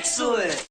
Excellent!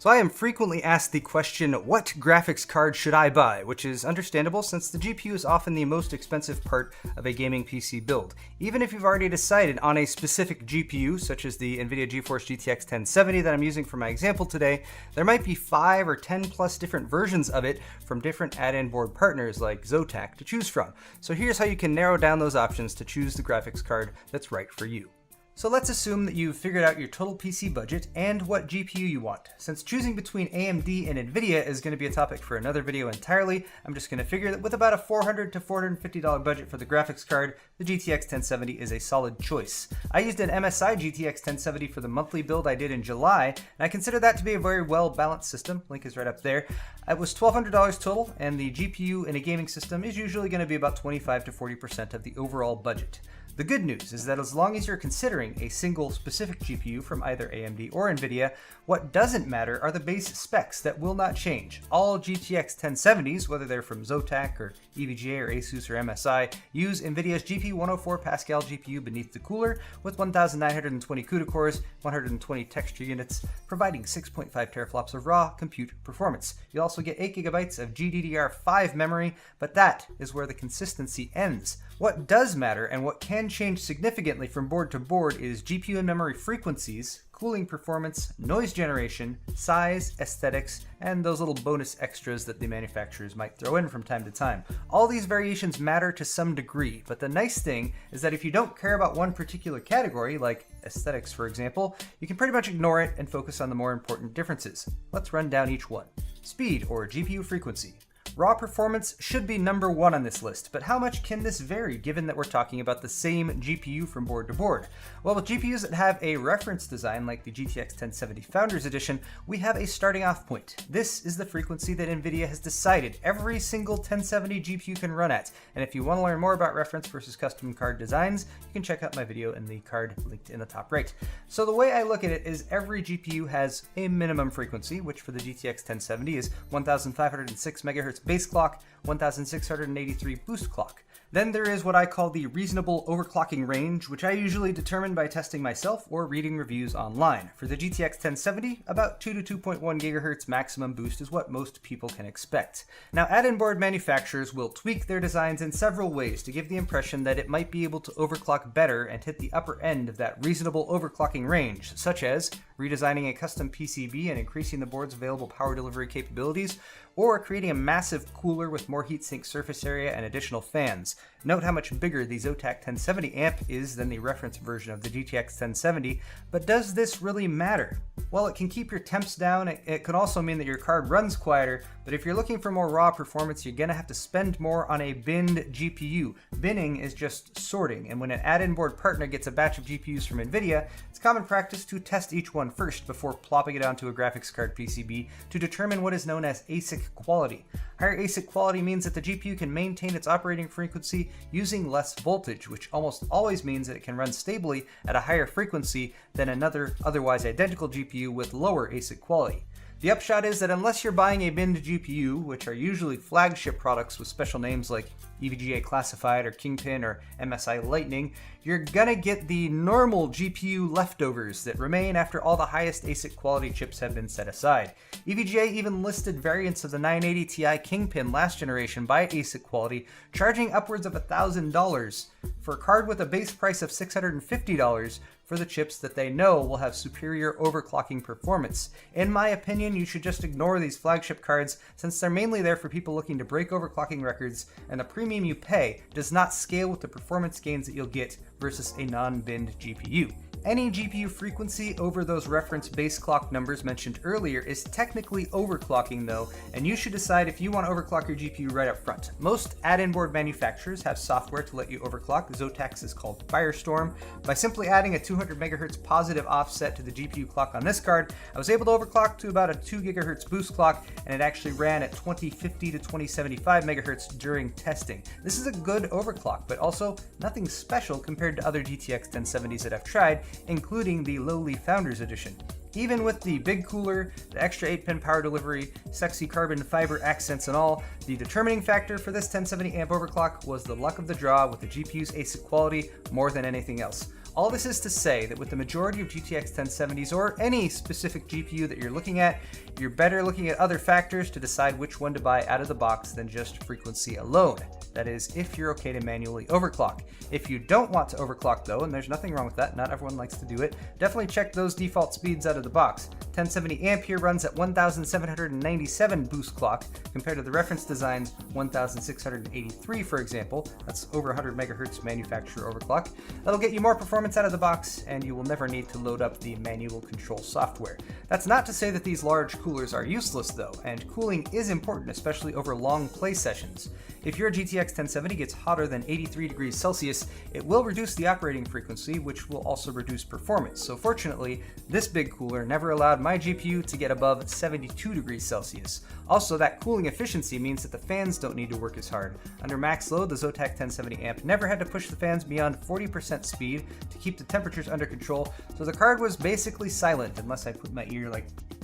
So I am frequently asked the question, what graphics card should I buy? Which is understandable since the GPU is often the most expensive part of a gaming PC build. Even if you've already decided on a specific GPU, such as the NVIDIA GeForce GTX 1070 that I'm using for my example today, there might be 5 or 10 plus different versions of it from different add-in board partners like Zotac to choose from. So here's how you can narrow down those options to choose the graphics card that's right for you. So let's assume that you've figured out your total PC budget and what GPU you want. Since choosing between AMD and NVIDIA is going to be a topic for another video entirely, I'm just going to figure that with about a $400 to $450 budget for the graphics card, the GTX 1070 is a solid choice. I used an MSI GTX 1070 for the monthly build I did in July, and I consider that to be a very well-balanced system. Link is right up there. It was $1,200 total, and the GPU in a gaming system is usually going to be about 25 to 40% of the overall budget. The good news is that as long as you're considering a single specific GPU from either AMD or NVIDIA, what doesn't matter are the base specs that will not change. All GTX 1070s, whether they're from Zotac or EVGA or Asus or MSI, use NVIDIA's GP104 Pascal GPU beneath the cooler with 1,920 CUDA cores, 120 texture units, providing 6.5 teraflops of raw compute performance. You'll also get 8 GB of GDDR5 memory, but that is where the consistency ends. What does matter and what can change significantly from board to board is GPU and memory frequencies, cooling performance, noise generation, size, aesthetics, and those little bonus extras that the manufacturers might throw in from time to time. All these variations matter to some degree, but the nice thing is that if you don't care about one particular category, like aesthetics for example, you can pretty much ignore it and focus on the more important differences. Let's run down each one. Speed, or GPU frequency. Raw performance should be number 1 on this list, but how much can this vary given that we're talking about the same GPU from board to board? Well, with GPUs that have a reference design like the GTX 1070 Founders Edition, we have a starting off point. This is the frequency that NVIDIA has decided every single 1070 GPU can run at, and if you want to learn more about reference versus custom card designs, you can check out my video in the card linked in the top right. So the way I look at it is every GPU has a minimum frequency, which for the GTX 1070 is 1,506 MHz base clock, 1,683 boost clock. Then there is what I call the reasonable overclocking range, which I usually determine by testing myself or reading reviews online. For the GTX 1070, about 2 to 2.1 GHz maximum boost is what most people can expect. Now, add-in board manufacturers will tweak their designs in several ways to give the impression that it might be able to overclock better and hit the upper end of that reasonable overclocking range, such as redesigning a custom PCB and increasing the board's available power delivery capabilities, or creating a massive cooler with more heatsink surface area and additional fans. Note how much bigger the Zotac 1070 amp is than the reference version of the GTX 1070, but does this really matter? Well, it can keep your temps down, it could also mean that your card runs quieter, but if you're looking for more raw performance, you're gonna have to spend more on a binned GPU. Binning is just sorting, and when an add-in board partner gets a batch of GPUs from NVIDIA, it's common practice to test each one first before plopping it onto a graphics card PCB to determine what is known as ASIC quality. Higher ASIC quality means that the GPU can maintain its operating frequency using less voltage, which almost always means that it can run stably at a higher frequency than another otherwise identical GPU with lower ASIC quality. The upshot is that unless you're buying a binned GPU, which are usually flagship products with special names like EVGA Classified or Kingpin or MSI Lightning, you're gonna get the normal GPU leftovers that remain after all the highest ASIC quality chips have been set aside. EVGA even listed variants of the 980 Ti Kingpin last generation by ASIC quality, charging upwards of $1,000 for a card with a base price of $650 for the chips that they know will have superior overclocking performance. In my opinion, you should just ignore these flagship cards since they're mainly there for people looking to break overclocking records, and the premium you pay does not scale with the performance gains that you'll get versus a non-binned GPU. Any GPU frequency over those reference base clock numbers mentioned earlier is technically overclocking though, and you should decide if you want to overclock your GPU right up front. Most add-in board manufacturers have software to let you overclock. Zotac's is called Firestorm. By simply adding a 200 MHz positive offset to the GPU clock on this card, I was able to overclock to about a 2 GHz boost clock, and it actually ran at 2050 to 2075 MHz during testing. This is a good overclock, but also nothing special compared to other GTX 1070s that I've tried, including the lowly Founders Edition. Even with the big cooler, the extra 8-pin power delivery, sexy carbon fiber accents and all, the determining factor for this 1070 amp overclock was the luck of the draw with the GPU's ASIC quality more than anything else. All this is to say that with the majority of GTX 1070s or any specific GPU that you're looking at, you're better looking at other factors to decide which one to buy out of the box than just frequency alone. That is, if you're okay to manually overclock. If you don't want to overclock though, and there's nothing wrong with that, not everyone likes to do it, definitely check those default speeds out of the box. 1070 amp here runs at 1797 boost clock compared to the reference design's 1683, for example. That's over 100 megahertz manufacturer overclock. That'll get you more performance out of the box, and you will never need to load up the manual control software. That's not to say that these large coolers are useless though, and cooling is important, especially over long play sessions. If your GTX 1070 gets hotter than 83 degrees Celsius, it will reduce the operating frequency, which will also reduce performance. So fortunately, this big cooler never allowed my GPU to get above 72 degrees Celsius. Also, that cooling efficiency means that the fans don't need to work as hard. Under max load, the Zotac 1070 amp never had to push the fans beyond 40% speed to keep the temperatures under control, so the card was basically silent unless I put my ear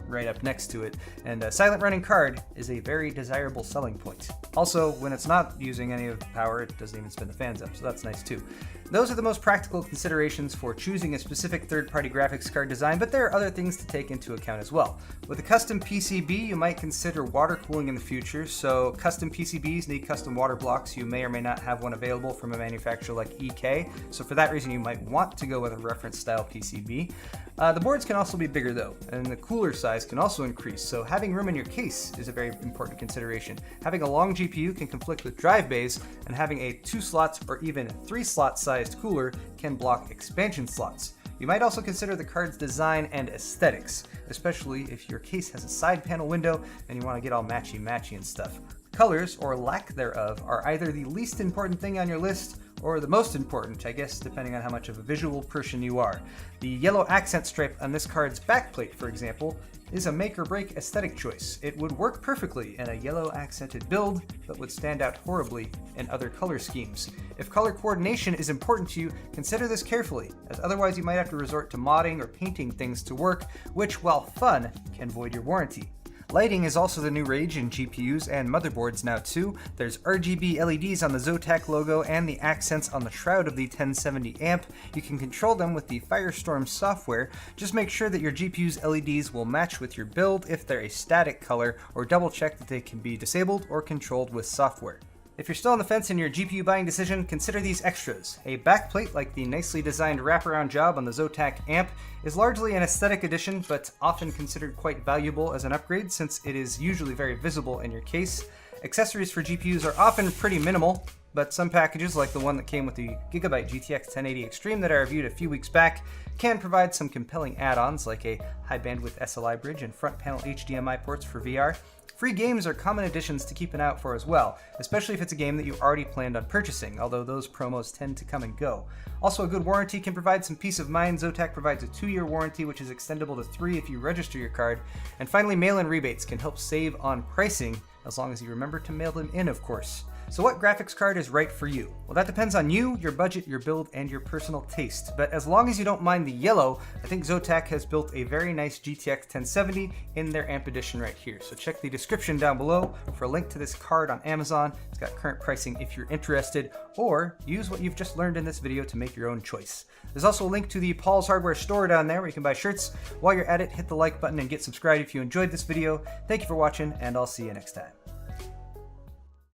right up next to it, and a silent running card is a very desirable selling point. Also, when it's not using any of the power, it doesn't even spin the fans up, so that's nice too. Those are the most practical considerations for choosing a specific third-party graphics card design, but there are other things to take into account as well. With a custom PCB, you might consider water cooling in the future, so custom PCBs need custom water blocks. You may or may not have one available from a manufacturer like EK, so for that reason you might want to go with a reference style PCB. The boards can also be bigger though, and the cooler size can also increase, so having room in your case is a very important consideration. Having a long GPU can conflict with drive bays, and having a 2 slots or even 3 slot sized cooler can block expansion slots. You might also consider the card's design and aesthetics, especially if your case has a side panel window and you want to get all matchy-matchy and stuff. Colors, or lack thereof, are either the least important thing on your list or the most important, I guess, depending on how much of a visual person you are. The yellow accent stripe on this card's backplate, for example, is a make or break aesthetic choice. It would work perfectly in a yellow accented build, but would stand out horribly in other color schemes. If color coordination is important to you, consider this carefully, as otherwise you might have to resort to modding or painting things to work, which, while fun, can void your warranty. Lighting is also the new rage in GPUs and motherboards now too. There's RGB LEDs on the Zotac logo and the accents on the shroud of the 1070 amp. You can control them with the Firestorm software. Just make sure that your GPU's LEDs will match with your build if they're a static color, or double check that they can be disabled or controlled with software. If you're still on the fence in your GPU buying decision, consider these extras. A backplate like the nicely designed wraparound job on the Zotac amp is largely an aesthetic addition, but often considered quite valuable as an upgrade since it is usually very visible in your case. Accessories for GPUs are often pretty minimal, but some packages, like the one that came with the Gigabyte GTX 1080 Extreme that I reviewed a few weeks back, can provide some compelling add-ons like a high bandwidth SLI bridge and front panel HDMI ports for VR. Free games are common additions to keep an eye out for as well, especially if it's a game that you already planned on purchasing, although those promos tend to come and go. Also, a good warranty can provide some peace of mind. Zotac provides a 2-year warranty, which is extendable to 3 if you register your card. And finally, mail-in rebates can help save on pricing, as long as you remember to mail them in, of course. So what graphics card is right for you? Well, that depends on you, your budget, your build, and your personal taste. But as long as you don't mind the yellow, I think Zotac has built a very nice GTX 1070 in their amp edition right here. So check the description down below for a link to this card on Amazon. It's got current pricing if you're interested, or use what you've just learned in this video to make your own choice. There's also a link to the Paul's Hardware store down there where you can buy shirts. While you're at it, hit the like button and get subscribed if you enjoyed this video. Thank you for watching, and I'll see you next time.